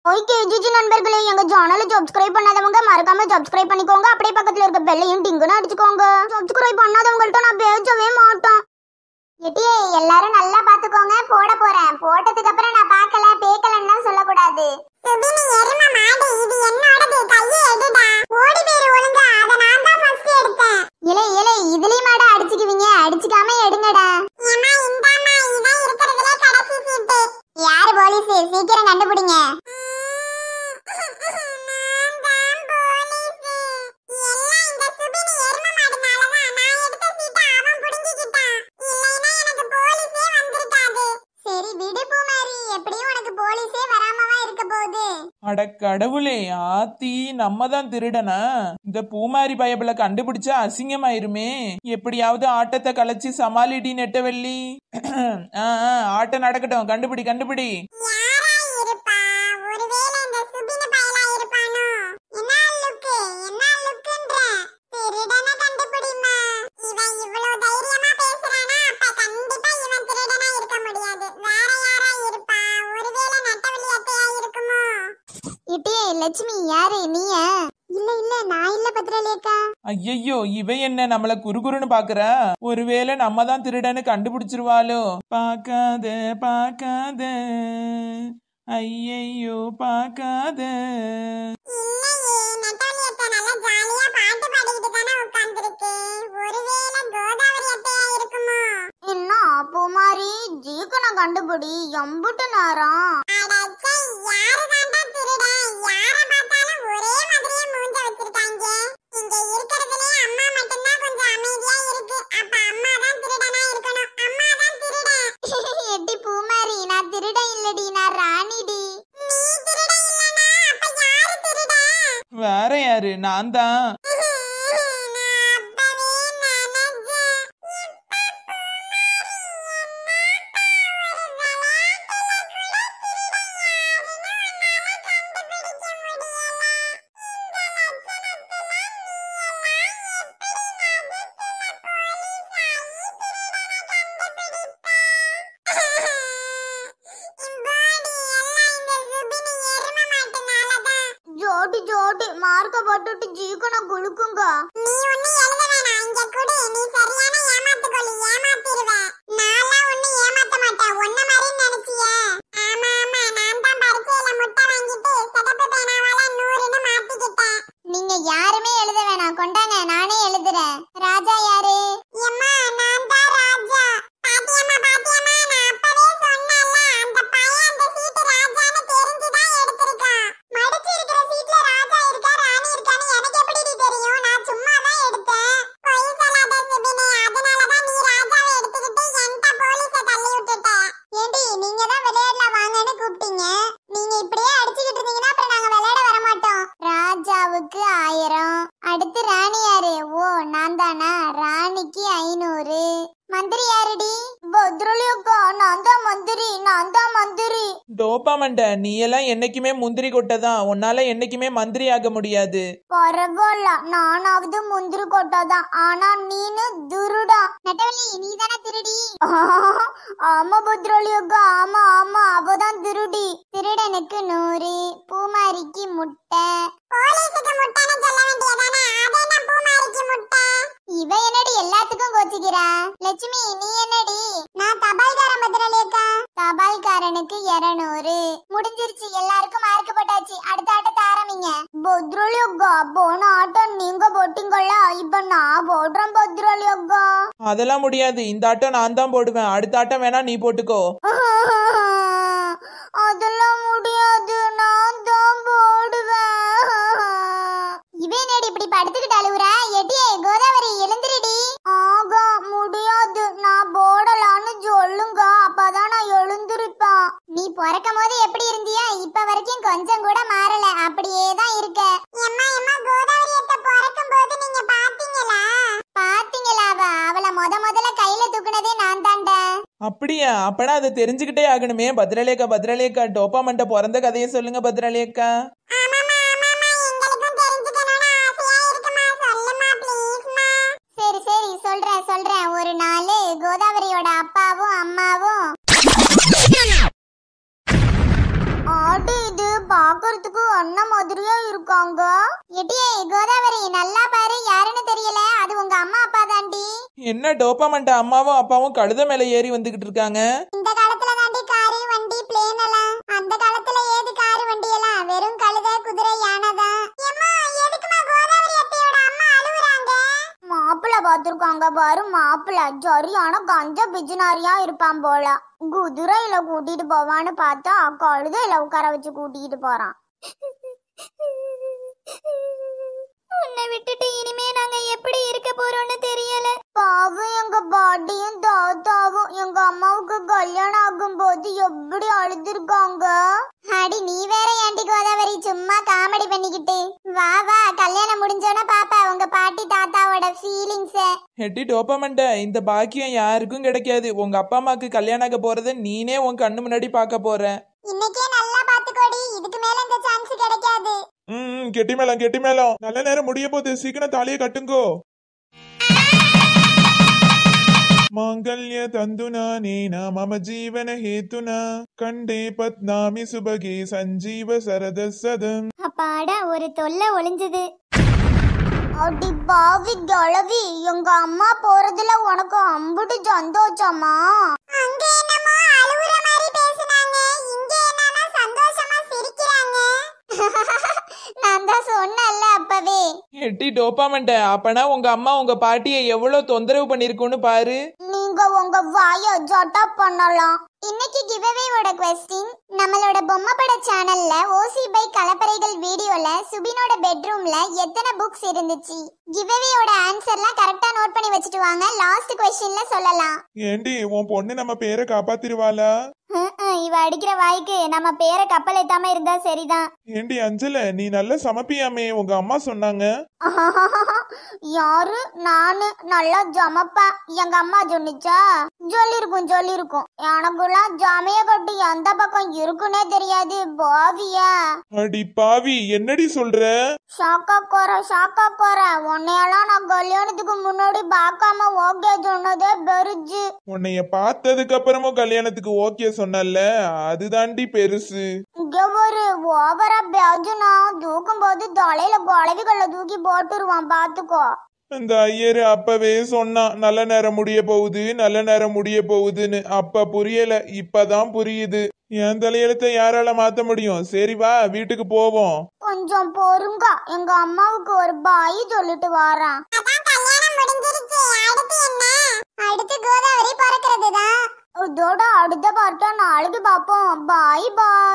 Okay GG நண்பர்களே, எங்க சேனலை சப்ஸ்கிரைப் பண்ணாதவங்க மறக்காம சப்ஸ்கிரைப் பண்ணிக்கோங்க. அப்படியே பக்கத்துல இருக்க பெல்லையும் டிங்குன்னு அடிச்சுக்கோங்க. சப்ஸ்கிரைப் பண்ணாதவங்கள்ட்ட நான் பேசவே மாட்டேன். எட்டியே எல்லாரும் நல்லா பாத்துக்கோங்க. போட போறேன். போட்டதுக்கு அப்புறம் நான் பார்க்கல பேக்கலன்னு சொல்லக்கூடாது. சுபினி எருமை மாடு, இது என்னோடது. கையை எடுடா. ஓடி பேரு ஒழுங்கா. அத நான் தான் ஃபர்ஸ்ட் எடுத்தேன். இலே இலே இதுலயே மாட அடிச்சுக்குவீங்க. அடிச்சுக்காம எடுங்கடா. ஏமா இந்தாமா, இதான் இருக்குறதுல கடைசி சீட்டு. யாரு போலீஸ்? சீக்கிரம் கண்டுபிடிங்க. அட கடவுளே, ஆத்தி நம்ம தான் திருடனா? இந்த பூமாரி பயபல கண்டுபிடிச்சா அசிங்கமாயிருமே. எப்படியாவது ஆட்டத்தை கலைச்சு சமாளிடி நெட்டவெள்ளி. ஆட்டம் நடக்கட்டும். கண்டுபிடி கண்டுபிடி. லட்சுமி யாரு? நீயா? இல்ல இல்ல நான் இல்ல பத்ரலேக்கா. ஐயோ, இவ என்ன நம்மள குறுகுறுன்னு பாக்குற? ஒருவேளை நம்ம தான் திருடன்னு கண்டுபிடிச்சிருவாளோ? பாக்காத பாக்காத, ஐயோ பாக்காத. என்ன பூமாரி ஜீக்கன கண்டுபிடி. எம்புட்டு நேரம்? வேற யாரு? நான் தான். ஜோடி ஜோடி மார்க்க போட்டுட்டு ஜீக்கன குளுக்குங்க. நீ ஒண்ணு எழுத வேணாம். இங்க குடு. நீ சரியான ஏமாத்துக்கோளி. ஏமாத்திடுவ. நான்லாம் ஒண்ணு ஏமாத்த மாட்டேன். ஒண்ணு மாதிரி நினைச்சியே? ஆமா ஆமா, நான் தான் பரிச்சையில முட்டை வாங்கிட்டு சிகப்பு பேனாவால 100ன்னு மாத்திக்கிட்டேன். நீங்க யாருமே எழுத வேணாம். கொண்டாங்க, நானே எழுதுறேன். ராஜா யாரு? அம்மா நான் தான் ராஜா. பாத்தியம்மா பாத்தியம்மா, நான் அப்பவே சொன்னேன்ல, அந்த பையன் அந்த சீட்டு ராஜான்னு தெரிஞ்சுதான் எடுத்திருக்கான். மடிச்சு இருக்கிற சீட்ல ராஜா இருக்கா ராணி இருக்கான்னு எனக்கு எப்படி தெரியும்? நான் சும்மா தான் எடுத்தேன். பொய் சொல்லாத சுபினி. அதனாலதான் நீ ராஜாவை எடுத்துக்கிட்டு என்கிட்ட போலீஸை தள்ளி விட்டுட்ட. ஏண்டி நீங்க தான் விளையாடலாம் வாங்கன்னு கூப்பிட்டீங்க. நீங்க இப்படியே அடிச்சுக்கிட்டு இருந்தீங்கன்னா அப்புறம் நாங்க விளையாட வர மாட்டோம். ராஜாவுக்கு 1000. அடுத்து ராணி யாரு? ஓ நான் தானா? ராணிக்கு 500. மந்திரி யாருடி? பத்ரலியக்கா. நான் தான் மந்திரி. நான் தான் மந்திரி. டோப்பாமண்ட, நீ எல்லாம் என்னைக்குமே முந்திரி கொட்டதான். உன்னால என்னைக்குமே மந்திரி ஆக முடியாது. பரவாயில்ல, நானாவது முந்திரி கொட்டாதான். ஆனா நீனு துருடா. நெட்டவள்ளி நீ தானே திருடி? ஆமா பத்ரலியக்கா. ஆமா ஆமா, அவதான் திருடி. திருடனுக்கு 100, பூமாரிக்கு முட்டை. போலீஸுக்கு முட்டைன்னு சொல்ல வேண்டியதானே? அதே பூமாரிக்கு முட்டை. இவ என்னடி எல்லாத்துக்கும் கோச்சிக்கிறா? லட்சுமி நீ என்னடி? நான் தபால்காரன் பத்ரலியக்கா. தபால்காரனுக்கு 200. முடிஞ்சிருச்சு. எல்லாருக்கும் மார்க் போட்டாச்சு. அடுத்த ஆட்டத்தை ஆரம்பிங்க. பத்ரலியக்கா போன ஆட்டம் நீங்க போட்டீங்களா? இப்ப நான் போடுறேன் பத்ரலியக்கா. அதெல்லாம் முடியாது. இந்த ஆட்டம் நான் தான் போடுவேன். அடுத்த ஆட்டம் வேணா நீ போட்டுக்கோ. அதெல்லாம் முடியாது. நான் தான் போடுவேன். இவன் இப்படி படுத்துக்கிட்டு அழுவுறா? எட்டியே கோதாவரி எழுந்திரிடி. ஆகா முடியாது. நான் போடலான்னு சொல்லுங்க. அப்பதான் நான் எழுந்திருப்பேன். நீ பிறக்கும் போது எப்படி இருந்தியா? இப்ப வரைக்கும் கொஞ்சம் கூட மாறல. அப்படியே தான் இருக்க. எம்மா எம்மா, கோதாவரி அத்தை பிறக்கும் போது நீங்க பாத்தீங்களா? பாத்தீங்களா? அவளை முதல்ல கையில தூக்குனதே நான் தான்டா. அப்படியா? அப்பனா அதை தெரிஞ்சுக்கிட்டே ஆகணுமே. பத்ரலேக்கா பத்ரலேக்கா, டோப்பாமண்ட பிறந்த கதையை சொல்லுங்க பத்ரலேக்கா. சரி சரி சொல்றேன் சொல்றேன். ஒரு நாள் கோதாவரியோட அப்பாவும் அம்மாவும் ஆடு இது பார்க்க அண்ணன் மாதிரியே இருக்காங்க. எட்டியே கோதாவரி நல்லா பாரு, யாருன்னு தெரியல, அது உங்க அம்மா அப்பா தாண்டி. என்ன டோப்பாமண்ட அம்மாவும் அப்பாவும் கழுத மேல ஏறி வந்துகிட்டு இருக்காங்க. இந்த காலத்துல தாண்டி காரு வண்டி பிளேன் எல்லாம், அந்த காலத்துல ஏது காரு வண்டி எல்லாம், வெறும் கழுதை குதிரை யானைதான். மாப்பிள்ள பாத்துருக்காங்க பாரு, மாப்பிள்ள சரியான கஞ்ச பிஜினாரியா இருப்பான் போல. குதிரையில கூட்டிட்டு போவான்னு பார்த்தா கழுதையில உட்கார வச்சு கூட்டிட்டு போறான். உன்னை விட்டுட்டு இனிமே நாங்க எப்படி இருக்க போறோம்னு தெரியல. பாவம் எங்க பாட்டியும் தாத்தாவும் எங்க அம்மாவுக்கு கல்யாணம் ஆகும் போது எப்படி அழுதுருக்காங்க. அடி நீ வேற ஏண்டி கோதாவரி சும்மா காமெடி பண்ணிக்கிட்டு. வா வா, கல்யாணம் முடிஞ்சோன்னா பாப்பா உங்க பாட்டி தாத்தாவோட ஃபீலிங்ஸ். எட்டி டோப்பாமண்ட, இந்த பாக்கியம் யாருக்கும் கிடைக்காது. உங்க அப்பா அம்மாக்கு கல்யாணம் ஆக போறத நீனே உன் கண்ணு முன்னாடி பார்க்க போற. இன்னைக்கே நல்லா பாத்துக்கோடி, இதுக்கு மேல இந்த சான்ஸ் கிடைக்காது. கெட்டி மேளம் நல்ல நேரம் முடிய போது, சீக்கிரம் தாலியை கட்டுங்கோ. மாங்கல்ய தந்துனா நேனா மம ஜீவன ஹேத்துனா கண்டே பத்னாமி சுபகே சஞ்சீவ சரத சதம். அப்பாடா, ஒரு தொல்லை ஒளிஞ்சது. அடி பாவி கிழவி, எங்க அம்மா போறதுல உனக்கு அம்புட்டு சந்தோஷமா? அங்க என்னமோ அழுவுற மாதிரி பேசுனாங்க, இங்க என்னன்னா சந்தோஷமா சிரிக்கிறாங்க. நான் தான் சொன்னேன்ல அப்பவே. எட்டி டோப்பாமண்ட, அப்பனா உங்க அம்மா உங்க பாட்டியை எவ்வளவு தொந்தரவு பண்ணிருக்குன்னு பாரு. நீங்க உங்க வாய ஜட்டா பண்ணலாம். இன்னைக்கு கிவ்அவேவோட क्वेश्चन, நம்மளோட பொம்மை பட சேனல்ல ஓசி பை கலப்பறைகள் வீடியோல சுபினோட பெட்ரூம்ல எத்தனை புக்ஸ் இருந்துச்சு? கிவ்அவேயோட ஆன்சர்லாம் கரெக்ட்டா நோட் பண்ணி வச்சிட்டு வாங்க, லாஸ்ட் क्वेश्चनல சொல்லலாம். ஏண்டி உன் பொண்ணு நம்ம பேரை காப்பாத்திருவாளா? இவ அடிக்கிற வாய்க்கு நம்ம பேரை கப்பல் ஏத்தாம இருந்தா சரிதான். ஏண்டி அஞ்சல, நீ நல்ல சமப்பியாமே, உங்க அம்மா சொன்னாங்க. யாரு? நானு நல்லா ஜமப்பா, எங்க அம்மா சொன்னிச்சா? சொல்லிருக்கும். எனக்குலாம் ஜமைய கட்டி எந்த பக்கம் இருக்குன்னே தெரியாது. பாவியா அடி பாவி, என்னடி சொல்ற? ஷாக்கா கோர உன்னையெல்லாம் நான் கல்யாணத்துக்கு முன்னாடி பார்க்காம ஓகே சொன்னதே பெருஜு. உன்னைய பார்த்ததுக்கு அப்புறமும் கல்யாணத்துக்கு ஓகே சொன்னல, அதுதாண்டி பெருசு. இங்க ஒரு ஓவரா பேஜுனா தூக்கும் போது தலையில குழவிகளை தூக்கி போட்டுருவான், பாத்துக்கோ. அந்த ஐயரு அப்பவே சொன்னான் நல்ல நேரம் முடிய போகுதுன்னு. அப்ப புரியல, இப்பதான் புரியுது. என் தலையெழுத்த யாரால மாத்த முடியும்? சரி வா, வீட்டுக்கு போவோம். கொஞ்சம் பொறுங்க, எங்க அம்மாவுக்கு ஒரு பாய் சொல்லிட்டு வாரான். அடுத்து கோதாவரி பறக்கிறதுதான். இதோட அடுத்த பார்ட்ட நாளைக்கு பாப்போம். பாய் பாய்.